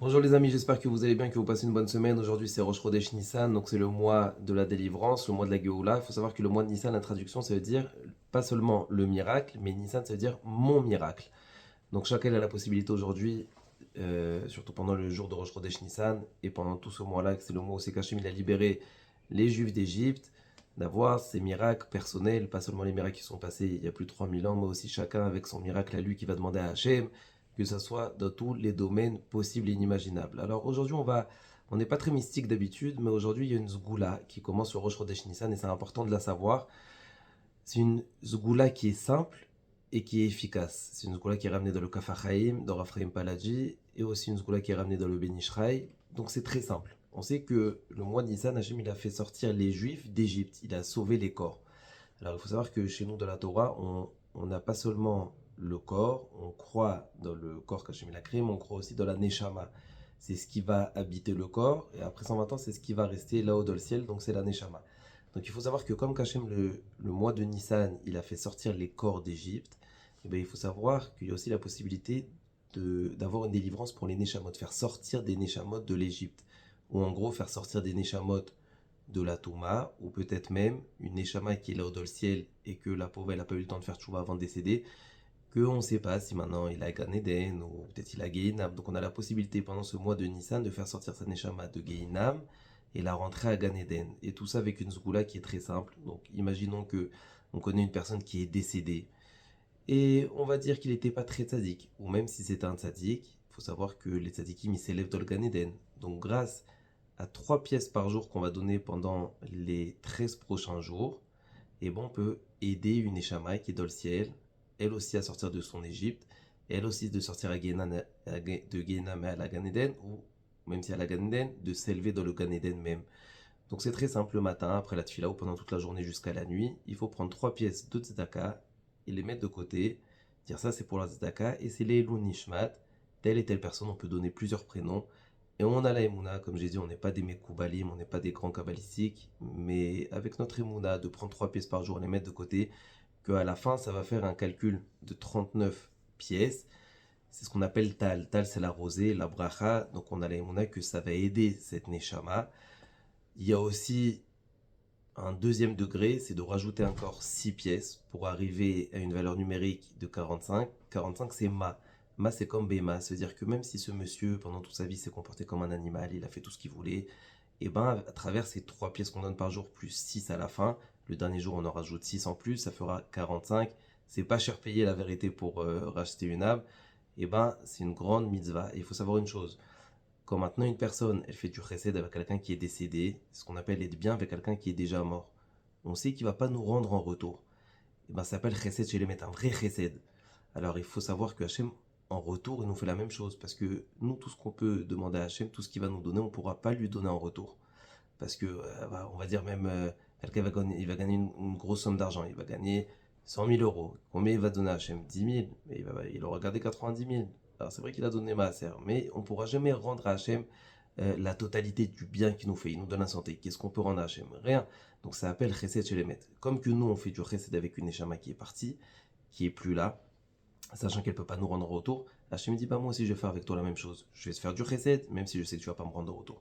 Bonjour les amis, j'espère que vous allez bien, que vous passez une bonne semaine. Aujourd'hui c'est Rosh Chodesh Nissan, donc c'est le mois de la délivrance, le mois de la Géoula. Il faut savoir que le mois de Nissan, la traduction, ça veut dire pas seulement le miracle, mais Nissan, ça veut dire mon miracle. Donc chacun a la possibilité aujourd'hui, surtout pendant le jour de Rosh Chodesh Nissan, et pendant tout ce mois-là, que c'est le mois où c'est qu'Hachem il a libéré les Juifs d'Égypte, d'avoir ces miracles personnels, pas seulement les miracles qui sont passés il y a plus de 3000 ans, mais aussi chacun avec son miracle à lui qui va demander à Hachem, que ce soit dans tous les domaines possibles et inimaginables. Alors aujourd'hui, on n'est pas très mystique d'habitude, mais aujourd'hui, il y a une zgoula qui commence le Rosh Chodesh Nissan et c'est important de la savoir. C'est une zgoula qui est simple et qui est efficace. C'est une zgoula qui est ramenée dans le Kaf HaChaim, dans Raphaïm Paladji, et aussi une zgoula qui est ramenée dans le Ben Ish Chai. Donc c'est très simple. On sait que le mois de Nissan, Hachem, il a fait sortir les Juifs d'Égypte. Il a sauvé les corps. Alors il faut savoir que chez nous, dans la Torah, on n'a pas seulement le corps, on croit dans le corps qu'Hachem il a créé, mais on croit aussi dans la Neshama. C'est ce qui va habiter le corps, et après 120 ans, c'est ce qui va rester là-haut dans le ciel, donc c'est la Neshama. Donc il faut savoir que comme Kachem, le mois de Nissan, il a fait sortir les corps d'Égypte, eh bien, il faut savoir qu'il y a aussi la possibilité d'avoir une délivrance pour les Neshamot, faire sortir des Neshamot de l'Égypte, ou en gros faire sortir des Neshamot de la Touma, ou peut-être même une Neshama qui est là-haut dans le ciel et que la pauvre elle n'a pas eu le temps de faire tchouva avant de décéder, qu'on ne sait pas si maintenant il a Gan Eden ou peut-être il a Gehinam. Donc on a la possibilité pendant ce mois de Nissan de faire sortir sa Neshama de Gehinam et la rentrer à Gan Eden. Et tout ça avec une zgoula qui est très simple. Donc imaginons que on connaît une personne qui est décédée et on va dire qu'il n'était pas très tzaddik, ou même si c'était un tzaddik, il faut savoir que les tzaddikim ils s'élèvent dans le Gan Eden. Donc grâce à 3 pièces par jour qu'on va donner pendant les 13 prochains jours, et bon, on peut aider une Neshama qui est dans le ciel, elle aussi à sortir de son Égypte, elle aussi de sortir de Gehinam à la Gan Eden, ou même si à la Gan Eden, de s'élever dans le Gan Eden même. Donc c'est très simple, le matin, après la tfila ou pendant toute la journée jusqu'à la nuit, il faut prendre 3 pièces de tzedaka et les mettre de côté, dire ça c'est pour la tzedaka, et c'est les Elul Nishmat, telle et telle personne, on peut donner plusieurs prénoms, et on a la Emouna, comme j'ai dit, on n'est pas des Mekoubalim, on n'est pas des grands kabbalistiques, mais avec notre Emouna, de prendre 3 pièces par jour et les mettre de côté, qu'à la fin, ça va faire un calcul de 39 pièces. C'est ce qu'on appelle Tal. Tal, c'est la rosée, la bracha. Donc on a la Emouna que ça va aider cette Neshama. Il y a aussi un deuxième degré, c'est de rajouter encore 6 pièces pour arriver à une valeur numérique de 45. 45, c'est Ma. Ma, c'est comme Bema. C'est-à-dire que même si ce monsieur, pendant toute sa vie, s'est comporté comme un animal, il a fait tout ce qu'il voulait, et ben à travers ces 3 pièces qu'on donne par jour, plus 6 à la fin, le dernier jour, on en rajoute 6 en plus, ça fera 45. C'est pas cher payé, la vérité, pour racheter une âme. Et ben, c'est une grande mitzvah. Et il faut savoir une chose, quand maintenant une personne, elle fait du chesed avec quelqu'un qui est décédé, ce qu'on appelle être bien avec quelqu'un qui est déjà mort, on sait qu'il va pas nous rendre en retour. Et ben ça s'appelle chesed chez les maîtres, un vrai chesed. Alors il faut savoir que Hachem, en retour, il nous fait la même chose. Parce que nous, tout ce qu'on peut demander à Hachem, tout ce qu'il va nous donner, on ne pourra pas lui donner en retour. Parce que, on va dire même, quelqu'un va gagner une grosse somme d'argent, il va gagner 100 000 euros. Combien il va donner à Hachem? 10 000. Mais il aura gardé 90 000. Alors c'est vrai qu'il a donné Maaser, mais on ne pourra jamais rendre à Hachem la totalité du bien qu'il nous fait. Il nous donne la santé. Qu'est-ce qu'on peut rendre à Hachem? Rien. Donc ça s'appelle Chesed chez les maîtres. Comme que nous, on fait du Chesed avec une Neshama qui est partie, qui est plus là, sachant qu'elle ne peut pas nous rendre en retour, Hachem dit, bah moi aussi je vais faire avec toi la même chose. Je vais te faire du Chesed, même si je sais que tu ne vas pas me rendre en retour.